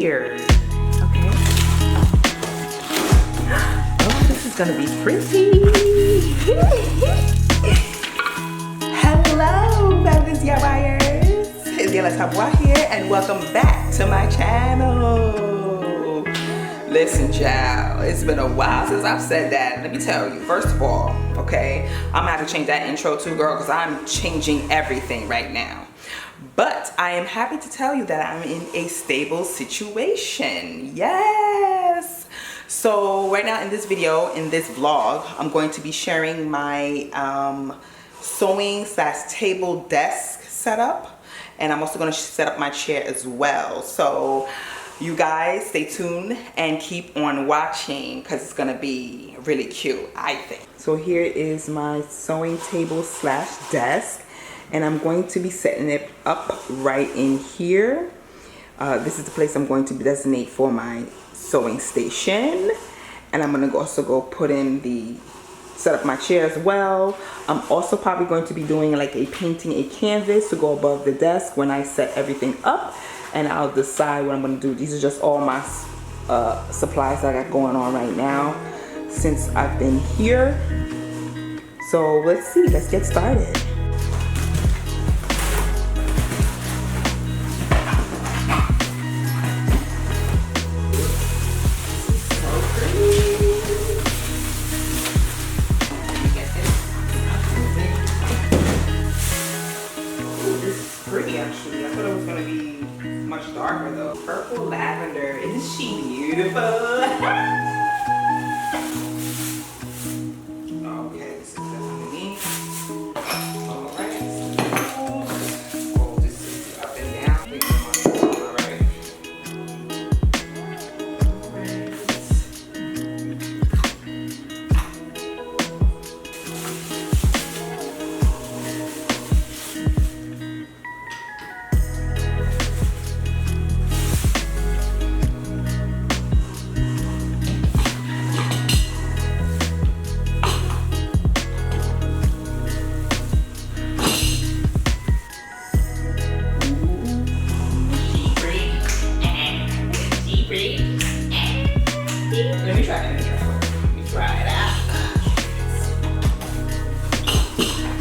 here. Okay. Oh, this is gonna be pretty. Hello, Fabs buyers. It's Daniela Tabois here, and welcome back to my channel. Listen, child, it's been a while since I've said that. Let me tell you, first of all, okay, I'm gonna have to change that intro too, girl, because I'm changing everything right now. But I am happy to tell you that I'm in a stable situation. Yes. So right now in this video, in this vlog, I'm going to be sharing my sewing / table desk setup, and I'm also going to set up my chair as well. So you guys stay tuned and keep on watching because it's going to be really cute, I think. So here is my sewing table / desk. And I'm going to be setting it up right in here. This is the place I'm going to designate for my sewing station. And I'm gonna also go put in set up my chair as well. I'm also probably going to be doing like painting a canvas to go above the desk when I set everything up. And I'll decide what I'm gonna do. These are just all my supplies that I got going on right now since I've been here. So let's see, let's get started. Actually, I thought it was going to be much darker though. Purple lavender, isn't she beautiful? Okay, this is definitely. Alright, oh, this is up and down. Alright. Let me try it out.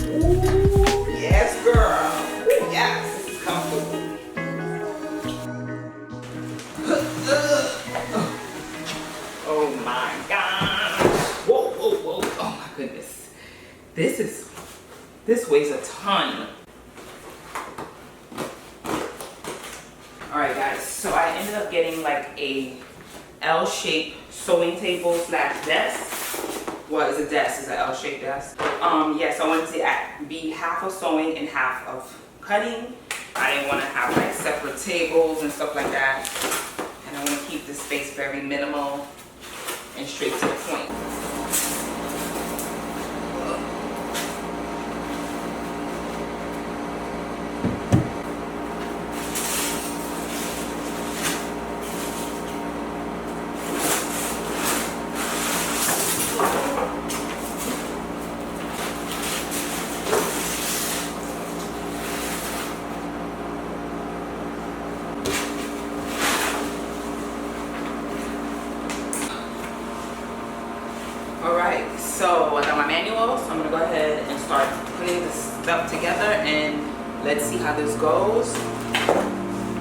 Ooh, yes, girl. Ooh, yes, this is comfortable. Oh my God. Whoa, whoa, whoa. Oh my goodness. This weighs a ton. All right, guys. So I ended up getting like a L-shaped sewing table / desk. Well, it's a desk, it's an L-shaped desk. Yes, I wanted to be half of sewing and half of cutting. I didn't want to have like separate tables and stuff like that. And I want to keep the space very minimal and straight to the point. Alright, so I got my manual, so I'm going to go ahead and start putting this stuff together and let's see how this goes.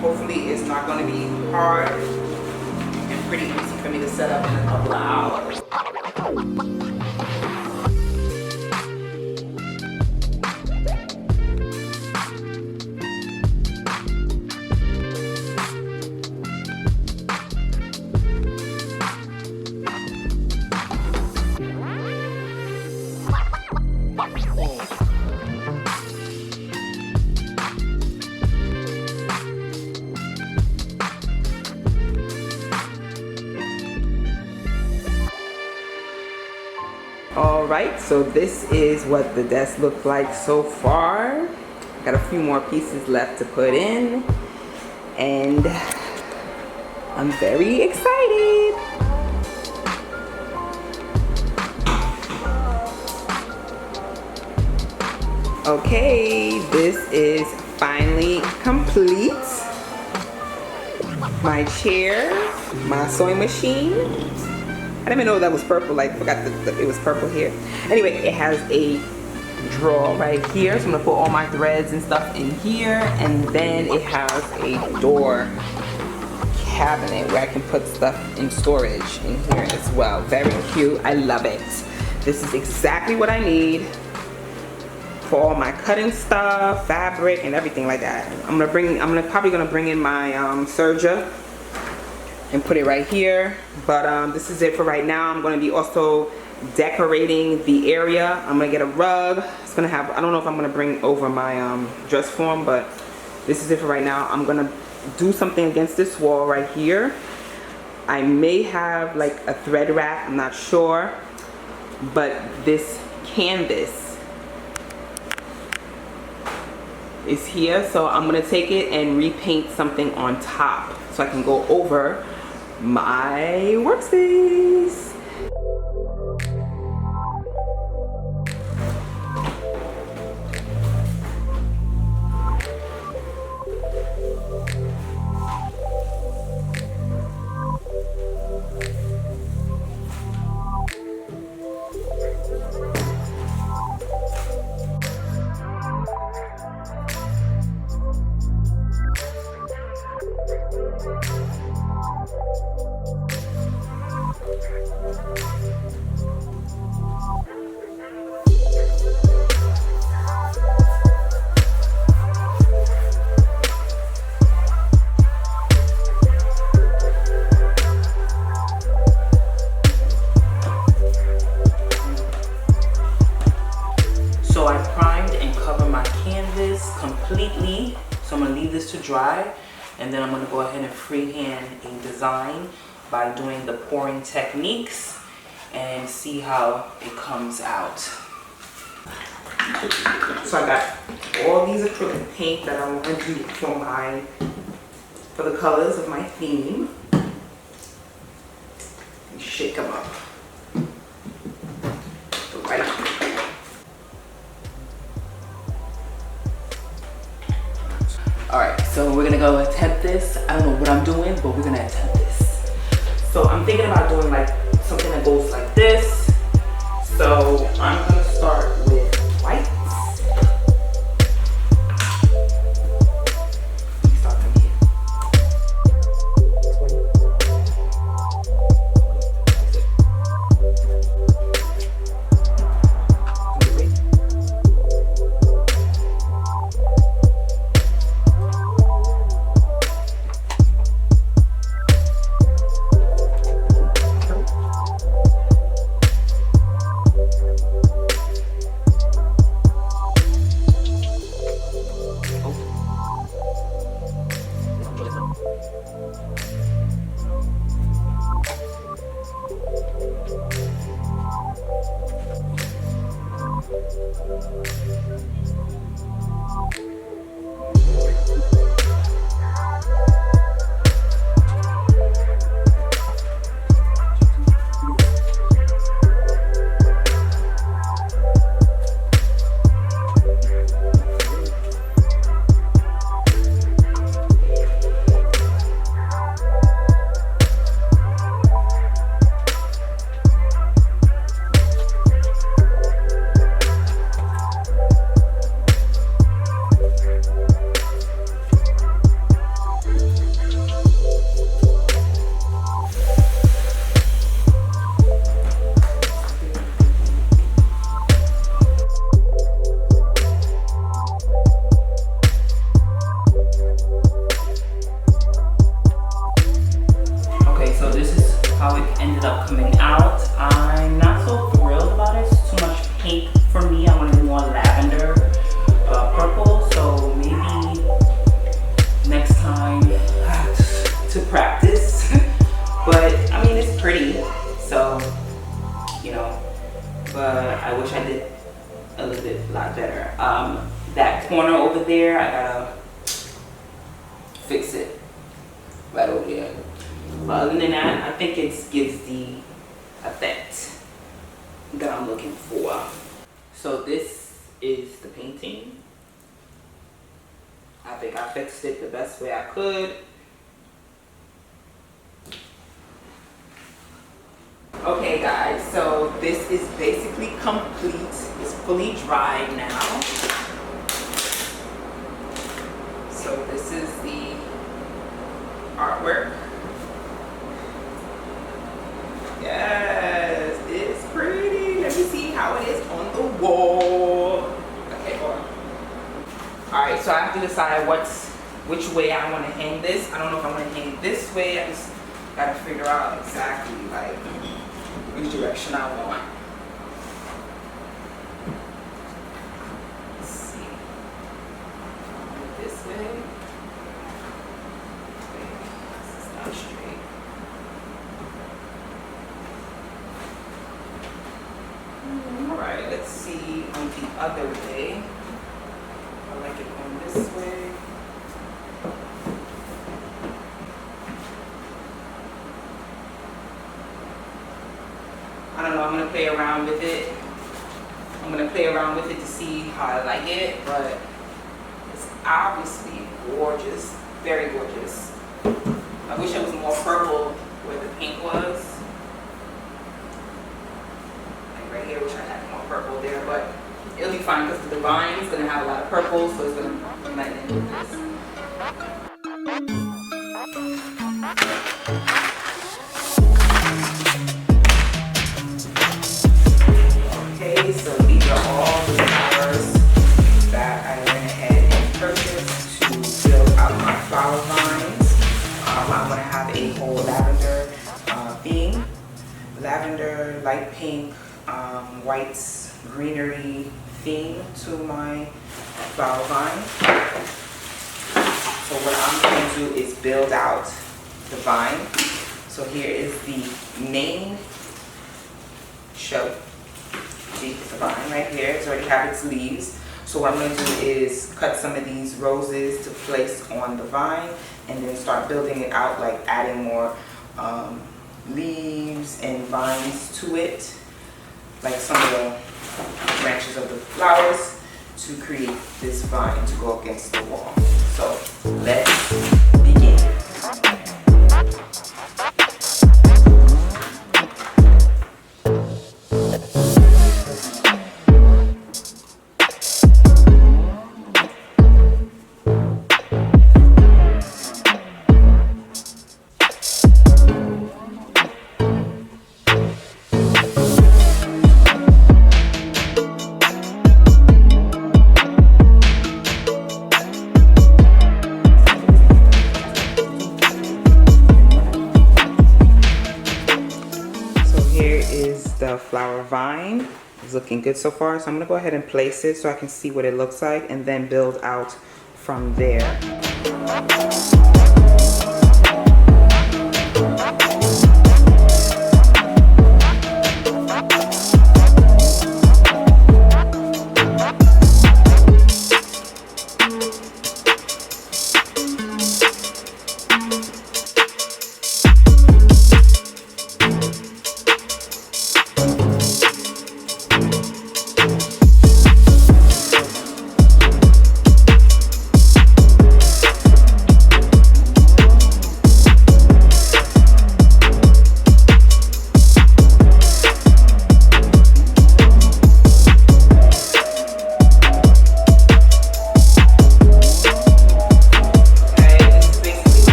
Hopefully it's not going to be hard and pretty easy for me to set up in a couple of hours. Alright, so this is what the desk looks like so far. Got a few more pieces left to put in, and I'm very excited. Okay, this is finally complete. my chair, my sewing machine. I didn't even know that was purple. Like, forgot that it was purple here. Anyway, it has a drawer right here, so I'm gonna put all my threads and stuff in here, and then it has a door cabinet where I can put stuff in storage in here as well. Very cute. I love it. This is exactly what I need for all my cutting stuff, fabric, and everything like that. I'm probably gonna bring in my serger and put it right here, but this is it for right now. I'm gonna be also decorating the area. I'm gonna get a rug. It's gonna have, I don't know if I'm gonna bring over my dress form, but this is it for right now. I'm gonna do something against this wall right here. I may have like a thread rack, I'm not sure, but this canvas is here, so I'm gonna take it and repaint something on top so I can go over my workspace. So I primed and covered my canvas completely. So I'm gonna leave this to dry, and then I'm gonna go ahead and freehand a design by doing the pouring techniques and see how it comes out. So I got all these acrylic paint that I'm gonna do for the colors of my theme. And shake them up. The right. Alright, so we're gonna go attempt this. I don't know what I'm doing, but we're gonna attempt this. So I'm thinking about doing like something that goes like this. So I'm gonna start with whites. Start from here. That corner over there, I gotta fix it right over there. But other than that, I think it gives the effect that I'm looking for. So this is the painting. I think I fixed it the best way I could. So this is basically complete. It's fully dried now. So this is the artwork. Yes, it's pretty. Let me see how it is on the wall. Okay, hold on. Alright, so I have to decide which way I want to hang this. I don't know if I want to hang it this way. I just gotta figure out exactly like which direction I want. Let's see. This way. This is not straight. Alright, let's see on the other way. I like it going this way. I don't know, I'm gonna play around with it. I'm gonna play around with it to see how I like it, but it's obviously gorgeous, very gorgeous. I wish it was more purple where the pink was. Like right here, I wish I had more purple there, but it'll be fine because the vine is gonna have a lot of purple, so it's gonna blend in with this. Okay, so these are all the flowers that I went ahead and purchased to build out my flower vines. I'm gonna have a whole lavender theme. Lavender, light pink, whites, greenery theme to my flower vine. So what I'm going to do is build out the vine. So here is the main show. See the vine right here. It's already have its leaves. So what I'm going to do is cut some of these roses to place on the vine and then start building it out, like adding more leaves and vines to it, like some of the branches of the flowers, to create this vine to go against the wall. So let's begin. The flower vine is looking good so far, so I'm gonna go ahead and place it so I can see what it looks like and then build out from there.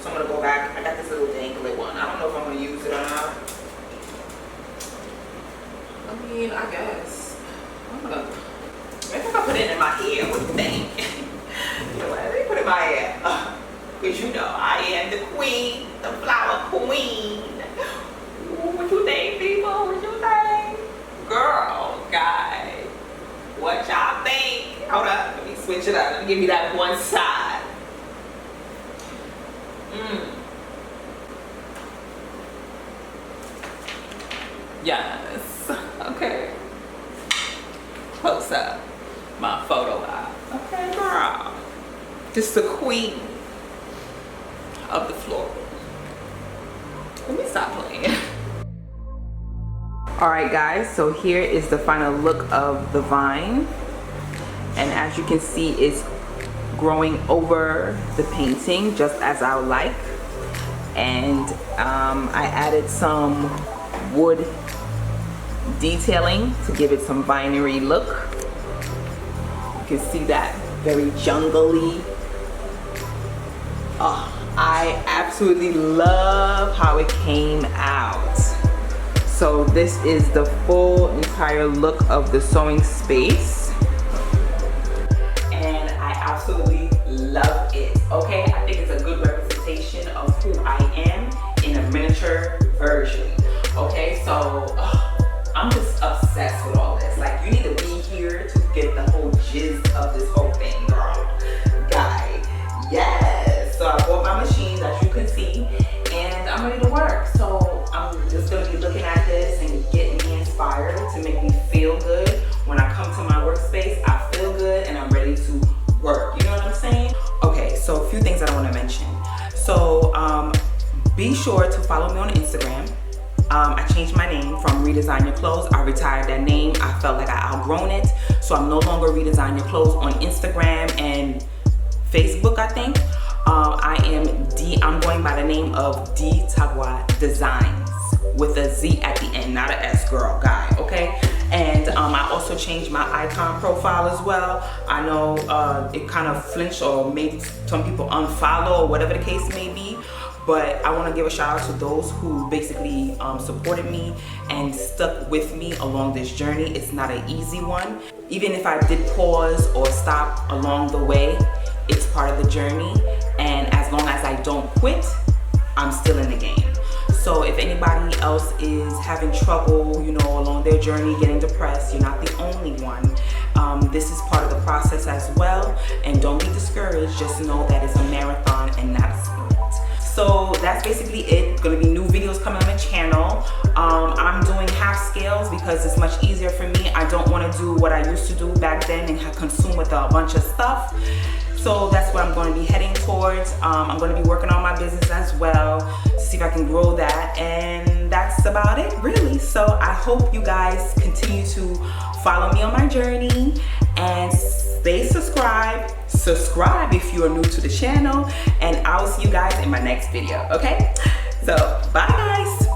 So I'm gonna go back. I got this little dangly one. I don't know if I'm gonna use it or not. I mean, I guess. Maybe I can put it in my hair. What do you think? You know what? Let me put it in my hair. Because you know, I am the queen, the flower queen. Ooh, what you think, people? What you think? Girl, guys, what y'all think? Hold up, let me switch it up. Let me give you that one side. Yes. Okay. Close up. My photo op. Okay, girl. Just the queen of the floral. Let me stop playing. Alright guys, so here is the final look of the vine. And as you can see, it's growing over the painting just as I would like. And I added some wood detailing to give it some vinery look. You can see that, very jungly. Oh, I absolutely love how it came out. So this is the full entire look of the sewing space. And I absolutely love it, okay? I think it's a good representation of who I am in a miniature version, okay? So I'm just obsessed with all this. Like, you need to be here to get the whole gist of this whole thing, girl. Guy, yes. So I bought my machine, as you can see, and I'm ready to work. So I'm just gonna be looking at this and getting me inspired to make me feel good. When I come to my workspace, I feel good and I'm ready to work. You know what I'm saying? Okay, so a few things that I want to mention. So be sure to follow me on Instagram. I changed my name from Redesign Your Clothes. I retired that name. I felt like I outgrown it. So I'm no longer Redesign Your Clothes on Instagram and Facebook, I think. I'm going by the name of Tabois Designs with a Z at the end, not an S, girl, guy, okay? And I also changed my icon profile as well. I know it kind of flinched or made some people unfollow or whatever the case may be. But I want to give a shout out to those who basically supported me and stuck with me along this journey. It's not an easy one. Even if I did pause or stop along the way, it's part of the journey. And as long as I don't quit, I'm still in the game. So if anybody else is having trouble, you know, along their journey, getting depressed, you're not the only one. This is part of the process as well. And don't be discouraged. Just know that it's a marathon and not a sprint. So that's basically it. Gonna be new videos coming on the channel. I'm doing half scales because it's much easier for me. I don't want to do what I used to do back then and consume with a bunch of stuff. So that's what I'm going to be heading towards. I'm going to be working on my business as well to see if I can grow that. And that's about it, really. So I hope you guys continue to follow me on my journey and stay subscribed. Subscribe if you are new to the channel. And I will see you guys in my next video, okay? So bye, guys.